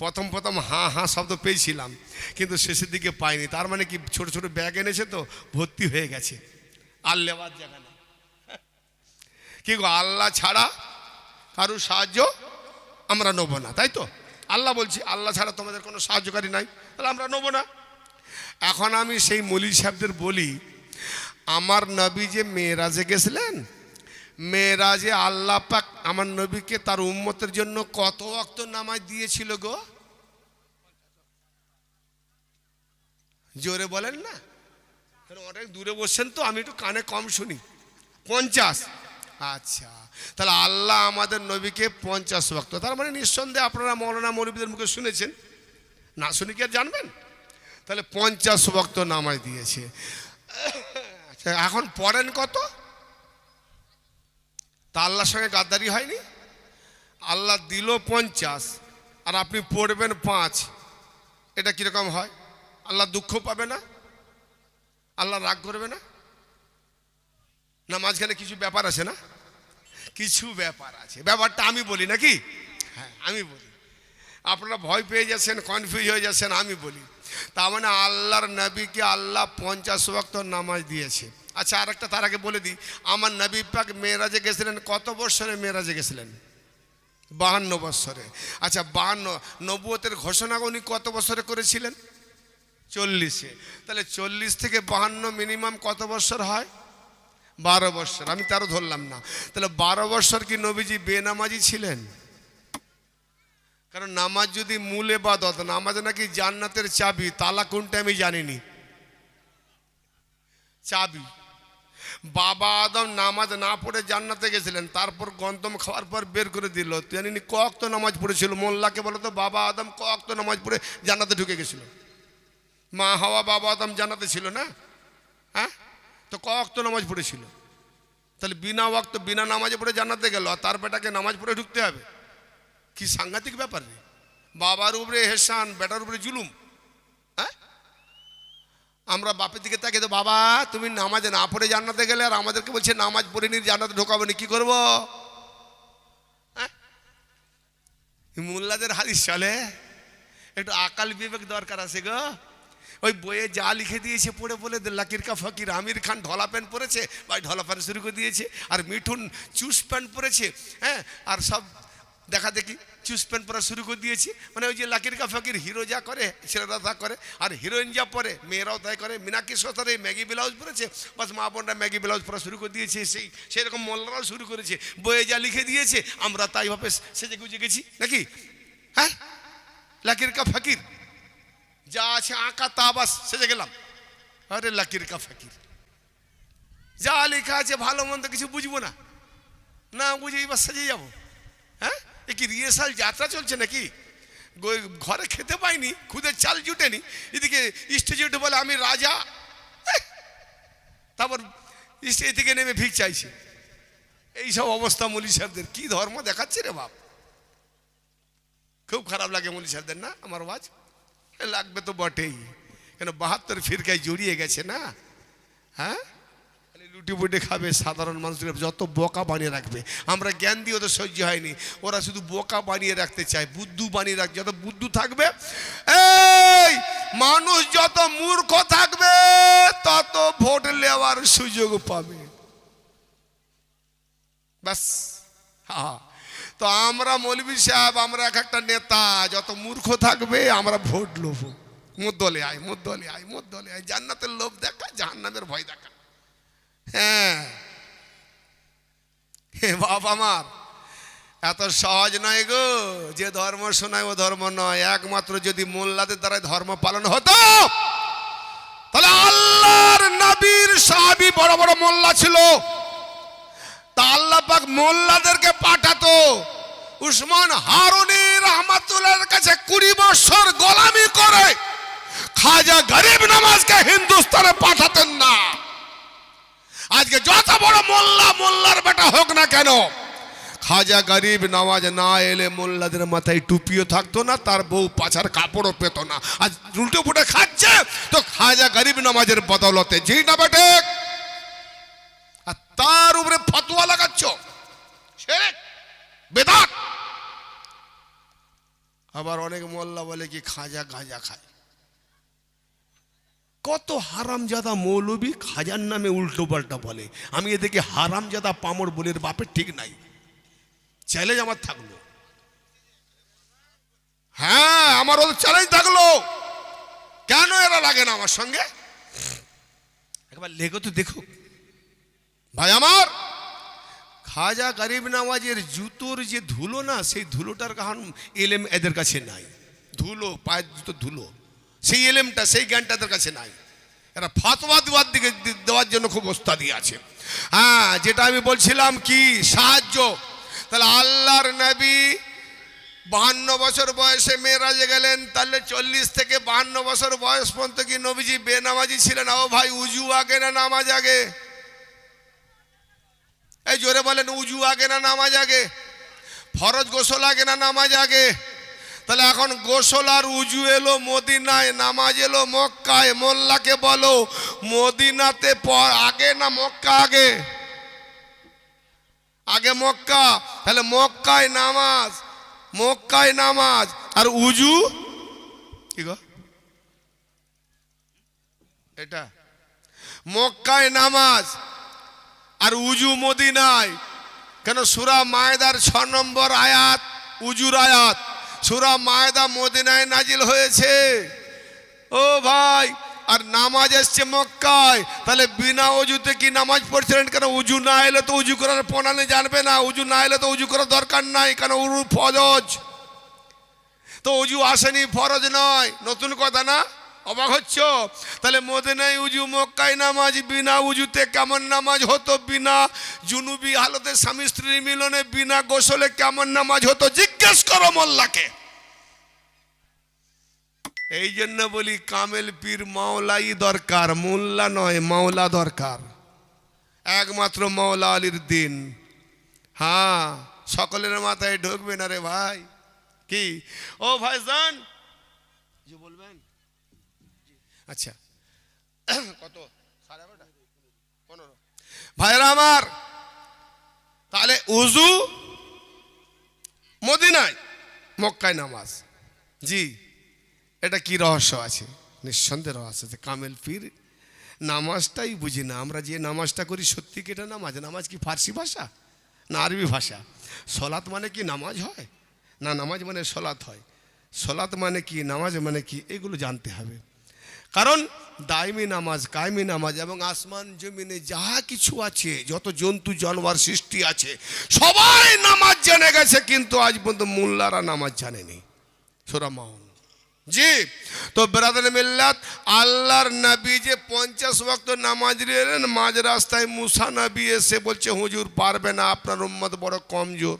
প্রথম প্রথম হাঁ হাঁ শব্দ পেয়েছিলাম, কিন্তু শেষের দিকে পাইনি। তার মানে কি, ছোট ছোট ব্যাগ এনেছে তো ভর্তি হয়ে গেছে, আর লেবার জায়গা নেই। কি গো, আল্লাহ ছাড়া কারো সাহায্য আমরা নেব না, তাই তো? আল্লাহ বলছি আল্লাহ ছাড়া তোমাদের কোনো সাহায্যকারী নাই, তাহলে আমরা নেব না। এখন আমি সেই মৌলী সাহেবদের বলি, আমার নবী যে মেরাজে গেছিলেন, মেরাজে আল্লাহ পাক আমার নবীকে তার উম্মতের জন্য কত ওয়াক্ত নামাজ দিয়েছিল গো? জোরে বলেন না, অনেক দূরে বসছেন তো, আমি একটু কানে কম শুনি। 50। আচ্ছা, তাহলে আল্লাহ আমাদের নবীকে 50 ওয়াক্ত, তার মানে নিঃসন্দেহে আপনারা মৌলানা মৌলবীদের মুখে শুনেছেন, না শুনে কি আর জানবেন? তাহলে 50 ওয়াক্ত নামাজ দিয়েছে। আচ্ছা, এখন পড়েন কত? তা আল্লাহর সঙ্গে গাদ্দারি হয়নি? আল্লাহ দিল 50 আর আপনি পড়বেন 5, এটা কিরকম হয়? আল্লাহ দুঃখ পাবে না? আল্লাহ রাগ করবে না? না মাঝখানে কিছু ব্যাপার আছে না? কিছু ব্যাপার আছে, ব্যাপারটা আমি বলি নাকি? হ্যাঁ আমি বলি, আপনারা ভয় পেয়ে যাচ্ছেন, কনফিউজ হয়ে যাচ্ছেন, আমি বলি। তার মানে আল্লাহর নবীকে আল্লাহ 50 ওয়াক্ত নামাজ দিয়েছে। আচ্ছা, আর একটা তার আগে বলে দিই, আমার নবী পাক মেরাজে গেছিলেন কত বৎসরে? মেরাজে গেছিলেন 52 বৎসরে। আচ্ছা, 52 নবুয়তের ঘোষণা উনি কত বছরে করেছিলেন? 40-এ। তাহলে 40 থেকে 52 মিনিমাম কত বৎসর হয়? 12 বৎসর। আমি তারও ধরলাম না। তাহলে 12 বৎসর কি নবীজি বেনামাজি ছিলেন? কারণ নামাজ যদি মূল ইবাদত, নামাজ নাকি জান্নাতের চাবি, তালা কোনটা আমি জানিনি, চাবি। বাবা আদম নামাজ না পড়ে জান্নাতে গেছিলেন, তারপর গন্তম খাওয়ার পর বের করে দিল। জানিনি কত নামাজ পড়েছিল? মোল্লাকে বলো তো, বাবা আদম কত নামাজ পড়ে জান্নাতে ঢুকে গেছিল? মা হাওয়া বাবা আদম জান্নাতে ছিল না? হ্যাঁ, তো কত নামাজ পড়েছিল? তাহলে বিনা ওয়াক্ত বিনা নামাজে পড়ে জান্নাতে গেল, আর তার বেটাকে নামাজ পড়ে ঢুকতে হবে? কি সাংঘাতিক ব্যাপার রে! বাবার উপরে এহসান, বেটার উপরে জুলুম। হ্যাঁ, আমরা বাপের দিকে তাকে তো, বাবা তুমি নামাজে না পড়ে জান্নাতে গেলে, আর আমাদেরকে বলছে নামাজ পড়ে নি জান্নাতে ঢোকাবো না, কি করবো? হ্যাঁ, মোল্লাদের হাদিস চলে, একটু আকাল বিবেক দরকার আছে গো। ওই বইয়ে যা লিখে দিয়েছে পড়ে বলে লাকির কা ফকির। আমির খান ঢলা প্যান্ট পরেছে, ভাই ঢলা প্যান্ট শুরু করে দিয়েছে, আর মিঠুন চুস প্যান্ট পরেছে। হ্যাঁ, আর সব দেখা দেখি চুস প্যান্ট পরা শুরু করে দিয়েছি। মানে ওই যে লাকির কা ফকির, হিরো যা করে ছেলেরা তা করে, আর হিরোইন যা পরে মেয়েরাও তাই করে। মিনাকি সতারে ম্যাগি ব্লাউজ পরেছে, বাস মা বোনরা ম্যাগি ব্লাউজ পরা শুরু করে দিয়েছে। সেই রকম মোল্লারাও শুরু করেছে, বইয়ে যা লিখে দিয়েছে আমরা তাই ভাবে সেজে গুজে গেছি নাকি? হ্যাঁ, লাকির কা ফকির যা আছে আঁকা তা বাস সেজে গেলাম। আরে লাকির কা ফকির, যা লেখা আছে ভালো মন্দ কিছু বুঝবো না, না বুঝেই বাস সেজে যাবো। হ্যাঁ, এ কি রিহার্সাল যাত্রা চলছে নাকি? ঘরে খেতে পাইনি, খুদের চাল জুটেনি, এদিকে স্টেজে উঠে বলে আমি রাজা, তারপর স্টেজ থেকে নেমে ভিক চাইছে। এইসব অবস্থা মৌলী সাহেবদের, কি ধর্ম দেখাচ্ছে রে বাপ। খুব খারাপ লাগে মৌলী সাহেবদের না আমার আওয়াজ, লাগবে তো বটেই, কেন 72 ফিরকায় জড়িয়ে গেছে না। হ্যাঁ, লুটি পুটে খাবে, সাধারণ মানুষদের যত বোকা বানিয়ে রাখবে। আমরা জ্ঞান দিয়ে ওদের সহ্য হয়নি, ওরা শুধু বোকা বানিয়ে রাখতে চায়, বুদ্ধু বানিয়ে রাখছে। যত বুদ্ধু থাকবে, এই মানুষ যত মূর্খ থাকবে তত ভোট নেওয়ার সুযোগ পাবে। ব্যাস। হ্যাঁ, তো আমরা মৌলভী সাহেব, আমরা এক একটা নেতা, যত মূর্খ থাকবে আমরা ভোট লোভ। মুদ্দলে আয়, মুদ্দলে আয়, মুদ্দলে আয়, জান্নাতের লোভ দেখা, জাহান্নামের ভয় দেখা। হ্যাঁ, হে বাপ আমার, এত সহজ নয় গো। যে ধর্ম শোনায় ও ধর্ম নয়, একমাত্র যদি মোল্লাদের দ্বারা ধর্ম পালন হতো, তাহলে আল্লাহর নবীর সাহাবী বড় বড় মোল্লা ছিল, তা আল্লাহ পাক মোল্লাদেরকে পাঠাতো। উসমান হারুনি রহমাতুল্লাহর কাছে 20 বছর গোলামি করে খাজা গরিব নওয়াজকে হিন্দুস্তানে পাঠাতেন না। আজকে যত বড় মোল্লা, মোল্লার বেটা হোক না কেন, খাজা গরিব নওয়াজ না এলে মোল্লাদের মাথায় টুপিও থাকতো না, তার বউ পাছার কাপড়ও পেত না। আজ উল্টো ফুটে খাচ্ছে তো খাজা গরিব নওয়াজের বদৌলতে, জি না বেটে? আর তার উপরে ফতোয়া লাগাচ্ছ, শিরক বেদাত। আবার অনেক মোল্লা বলে কি খাজা গাঁজা খায়। কত হারামজাদা মৌলবী খাজার নামে উল্টো পাল্টা বলে। আমি এদেরকে হারামজাদা পামর বলের বাপের ঠিক নাই, চ্যালেঞ্জ আমার থাকলো। হ্যাঁ, আমার ওদের চ্যালেঞ্জ থাকলো। কেন এরা লাগে না আমার সঙ্গে? একবার লেগো তো দেখো ভাই আমার। খাজা গরিব নওয়াজের জুতোর যে ধুলো না, সেই ধুলোটার কারণ এলেম এদের কাছে নাই। ধুলো, পায়ের জুতো ধুলো, সেই এলেমটা, সেই জ্ঞানটা এদের কাছে নাই। এরা ফতোয়া দেওয়ার জন্য খুব ওস্তাদি আছে। হ্যাঁ, যেটা আমি বলছিলাম কি সাহায্য, তাহলে আল্লাহর নবী 52 বছর বয়সে মেরাজে গেলেন, তাহলে 40 থেকে 52 বছর বয়স পর্যন্ত কি নবীজি বেনামাজি ছিলেন? ও ভাই, উজু আগে না নামাজ আগে? এই জোরে বলেন, উজু আগে না নামাজ আগে? ফরজ গোসল আগে না নামাজ আগে? তাহলে এখন গোসল আর উজু এলো মদিনায়, নামাজ এলো মক্কায়। মোল্লাকে বলো মদিনাতে আগে না মক্কা আগে? আগে মক্কা। তাহলে মক্কায় নামাজ, মক্কায় নামাজ আর উজু কি গো এটা? মক্কায় নামাজ আর উজু মদিনায়। কেন? সূরা মায়েদার 6 নম্বর আয়াত উজুর আয়াত। সূরা মায়েদা মদিনায় নাজিল হয়েছে ও ভাই, আর নামাজ এসছে মক্কায়। তাহলে বিনা উজুতে কি নামাজ পড়ছিলেন কেন? উজু না এলে তো উজু করার প্রণালী জানবে না, উজু না এলে তো উজু করার দরকার নাই, কেন উজু ফরজ। তো উজু আসেনি, ফরজ নয়, নতুন কথা না? অবাক হচ্ছ? তাহলে মদিনায় উজু, মক্কায় নামাজ। বিনা উজুতে কেমন নামাজ হতো? বিনা জুনুবি হালতে স্বামী স্ত্রীর মিলনে বিনা গোসলে কেমন নামাজ হতো? জিজ্ঞেস করো মোল্লাকে। এই জন্য বলি কামেল পীর মাওলাই দরকার, মোল্লা নয়, মাওলা দরকার। একমাত্র মাওলা আলীর দিন। হ্যাঁ, সকলের মাথায় ঢুকবে না রে ভাই। কি ও ভাইজান যে বলবেন? আচ্ছা, কত? 11:30, 15 ভাইরা আমার। তাহলে উজু মদিনায়, মক্কায় নামাজ। জি, এটা কি রহস্য আছে? নিঃসন্দেহ রহস্য আছে। কামেল পীর নামাজটাই বুঝি না আমরা। যে নামাজটা করি সত্যি কি এটা নামাজ? নামাজ কি ফার্সি ভাষা না আরবি ভাষা? সলাত মানে কি নামাজ হয় না নামাজ মানে সলাত হয়? সলাত মানে কি, নামাজ মানে কি, এগুলো জানতে হবে। কারণ দায়মি নামাজ, কায়েমি নামাজ এবং আসমান জমিনে যা কিছু আছে, যত জন্তু জানোয়ার সৃষ্টি আছে, সবাই নামাজ জেনে গেছে, কিন্তু আজ পর্যন্ত মোল্লারা নামাজ জানেনি। সূরা মাউন। জি, তো ব্রাদার মিল্লাত, আল্লাহর নবী যে 50 ওয়াক্ত নামাজ নিলেন, মাঝ রাস্তায় মুসা নবী এসে বলছে হুজুর পারবে না, আপনার উম্মত বড় কমজোর,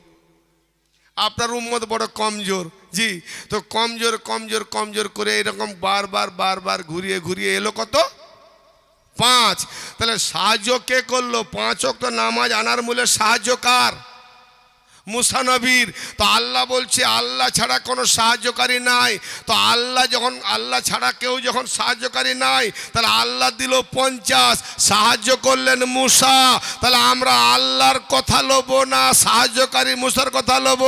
আপনার উম্মত বড় কমজোর। জি, তো কমজোর কমজোর কমজোর করে এরকম বারবার বারবার ঘুরিয়ে ঘুরিয়ে এলো কত? 5। তাহলে সাহায্য কে করলো? 5 ওয়াক্ত নামাজ আনার মূলে সাহায্য কার? মুসা নবীর। তো আল্লাহ বলছে আল্লাহ ছাড়া কোনো সাহায্যকারী নাই। তো আল্লাহ ছাড়া কেউ যখন সাহায্যকারী নাই, তাহলে আল্লাহ দিল 50, সাহায্য করলেন মুসা। তাহলে আমরা আল্লাহর কথা লব না, সাহায্যকারী মুসার কথা লব,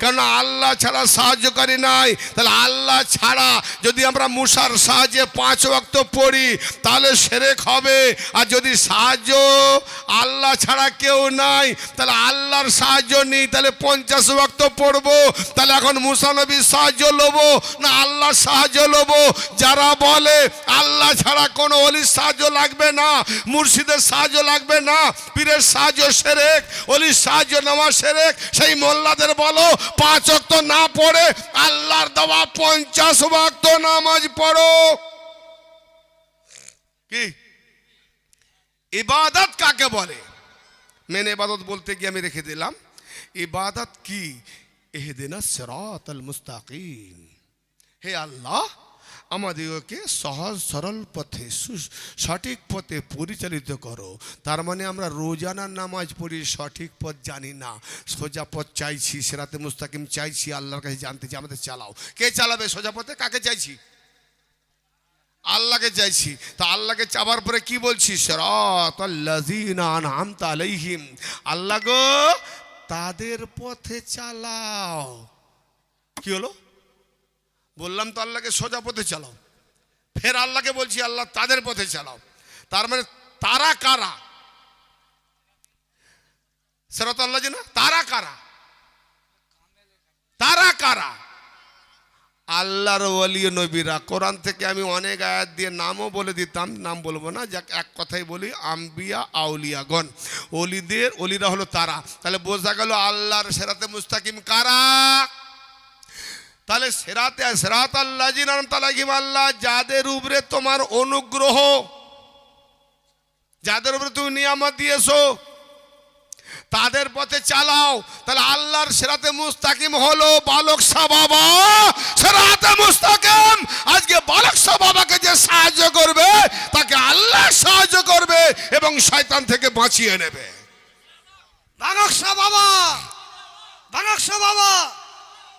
কারণ আল্লাহ ছাড়া সাহায্যকারী নাই। তাহলে আল্লাহ ছাড়া যদি আমরা মুসার সাহায্যে 5 ওয়াক্ত পড়ি তাহলে শিরক হবে। আর যদি সাহায্য আল্লাহ ছাড়া কেউ নাই, তাহলে আল্লাহর সাহায্য নেই, তাহলে 50 ওয়াক্ত পড়বো। তাহলে এখন মুসা নবীর সাহায্য লবো না আল্লাহর সাহায্য লবো? যারা বলে আল্লাহ ছাড়া কোনো ওলির সাহায্য লাগবে না, মুর্শিদের সাহায্য লাগবে না, পীরের সাহায্য শিরক, ওলির সাহায্য নেওয়া শিরক, সেই মোল্লাদের বলো 5 ওয়াক্ত না পড়ে আল্লাহর দেওয়া 50 ওয়াক্ত নামাজ পড়ো। কি ইবাদত কাকে বলে? মেন ইবাদত বলতে গিয়ে আমি রেখে দিলাম। ইবাদত কি? ইহদিনাস সিরাতাল মুস্তাকিম, হে আল্লাহ আমাদেরকে সহজ সরল পথে সঠিক পথে পরিচালিত করো। তার মানে আমরা রোজানা নামাজ পড়ি, সঠিক পথ জানি না, সোজা পথ চাইছি, সিরাতে মুস্তাকিম চাইছি, আল্লাহর কাছে জানতে চাই আমাদের চালাও। কে চালাবে সোজা পথে? কাকে চাইছি? আল্লাহকে চাইছি। তা আল্লাহকে চাবার পরে কি বলছি? সিরাতাল্লাযীনা আনআমতা আলাইহিম, আল্লাহ গো তাদের পথে চালাও। কি হলো? বললাম তো আল্লাহকে সোজা পথে চালাও, ফের আল্লাহকে বলছি আল্লাহ তাদের পথে চালাও। তার মানে তারা কারা? সিরাতাল্লাযীনা, তারা কারা? তারা কারা? আল্লাহর ওলি নবীরা। কোরআন থেকে আমি অনেক আয়াত দিয়ে নামও বলে দিতাম, নাম বলবো না, যাক এক কথাই বলি, আম্বিয়া আউলিয়াগণ, ওলিরা হলো তারা। তাহলে বোঝা গেল আল্লাহর সিরাতে মুস্তাকিম কারা? তাহলে সিরাতাল্লাযীনা আনআমতা আলাইহিম, আল্লাহ যাদের উপরে তোমার অনুগ্রহ, যাদের উপরে তুমি নিয়ামত দিয়েছো তাদের পথে চালাও। তাহলে আল্লাহর সিরাতে মুস্তাকিম হলো বালক শাহ বাবা। সিরাতে মুস্তাকিম আজকে বালক শাহ বাবাকে যে সাহায্য করবে তাকে আল্লাহ সাহায্য করবে এবং শয়তান থেকে বাঁচিয়ে নেবে। বালক শাহ বাবা, বালক শাহ বাবা,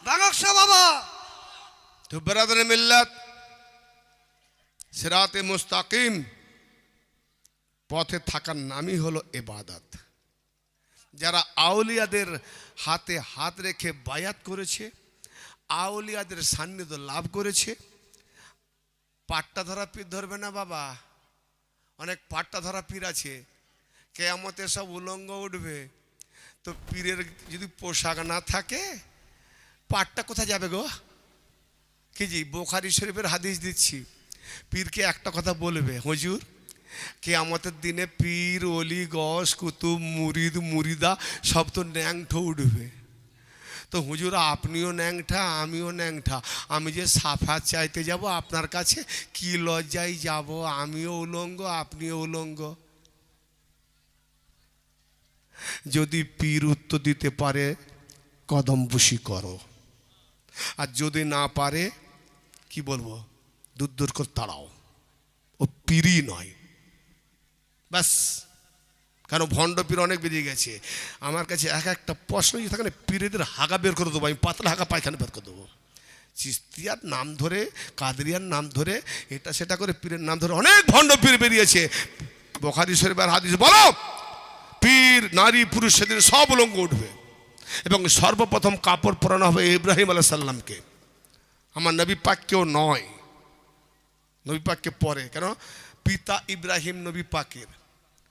বালক শাহ বাবা। তো বিরাদরে মিল্লাত, সিরাতে মুস্তাকিম পথে থাকার নামই হলো ইবাদত। যারা আউলিয়াদের হাতে হাত রেখে বায়াত করেছে, আউলিয়াদের সান্নিধ্য লাভ করেছে, পাট্টা ধরা পীর ধরবে না বাবা। অনেক পাট্টা ধরা পীর আছে, কিয়ামতে সব উলঙ্গ উঠবে। তো পীরের যদি পোশাক না থাকে পাট্টা কোথায় যাবে গো? কি জি, বুখারী শরীফের হাদিস দিচ্ছি, পীরকে একটা কথা বলবে, হুজুর কিয়ামতের দিনে পীর, অলি, গস, কুতুব, মুরিদ, মুরিদা সব তো ন্যাংঠো উঠবে। তো হুজুর আপনিও ন্যাংঠা আমিও ন্যাংঠা, আমি যে সাফাত চাইতে যাব আপনার কাছে কি লজ্জায় যাব? আমিও উলঙ্গ আপনিও উলঙ্গ। যদি পীর উত্তর দিতে পারে কদম বুশি করো, আর যদি না পারে কি বলবো? দূর দূর করে তাড়াও, ও পীরই নয় ব্যাস। কারণ ভণ্ড পীর অনেক বেরিয়ে গেছে। আমার কাছে এক একটা প্রশ্ন যদি থাকে না, পীরেদের হাগা বের করে দেবো আমি, পাতলা হাগা পায়খানা বের করে দেবো। চিস্তিয়ার নাম ধরে, কাদরিয়ার নাম ধরে, এটা সেটা করে পীরের নাম ধরে অনেক ভণ্ড পীর বেরিয়েছে। বুখারী শরীফের হাদিস বলো, পীর নারী পুরুষ সেদিন সব উলঙ্গ উঠবে এবং সর্বপ্রথম কাপড় পরানো হবে ইব্রাহিম আলাইহিস সালামকে। আমার নবী পাক কেউ নয়, নবী পাককে পরে, কেন পিতা ইব্রাহিম নবী পাকের,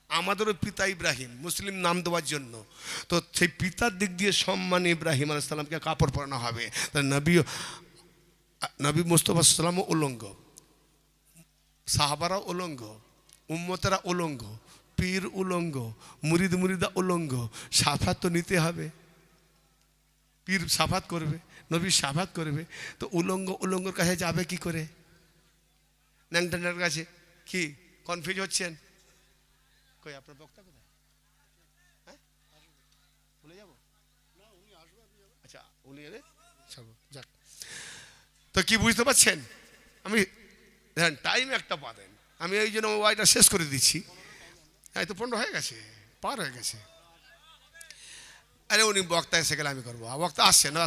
আমাদেরও পিতা ইব্রাহিম, মুসলিম নাম দেওয়ার জন্য। তো সেই পিতার দিক দিয়ে সম্মান ইব্রাহিম আলাইহিস সালামকে কাপড় পরানো হবে। তাই নবী মুস্তাফা সাল্লামও উলঙ্গ, সাহাবারা উলঙ্গ, উম্মতেরা উলঙ্গ, পীর উলঙ্গ, মুরিদ মুরিদা উলঙ্গ। সাফাত তো নিতে হবে, পীর সাফাত করবে, নবী সাফাত করবে। তো উলঙ্গর কাছে যাবে কি করে? ন্যাংটার কাছে কি কনফিউজ হচ্ছেন? কই আপনার বক্তা কোথায়? হ্যাঁ, ভুলে যাবো? আচ্ছা উনি এলে যাক। তো কি বুঝতে পারছেন? আমি দেখেন টাইম একটা পাবেন, আমি এই জন্য ওয়াইটা শেষ করে দিচ্ছি। এই তো 15 হয়ে গেছে, পার হয়ে গেছে। আরে উনি বক্তা এসে গেলে আমি করবো, বক্তা আসছেন,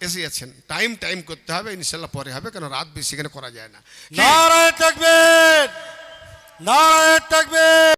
এসে যাচ্ছেন। টাইম করতে হবে, ইনশাল্লাহ পরে হবে, কেন রাত বেশি এখানে করা যায় না। নারায়ে তাকবীর, নারায়ে তাকবীর।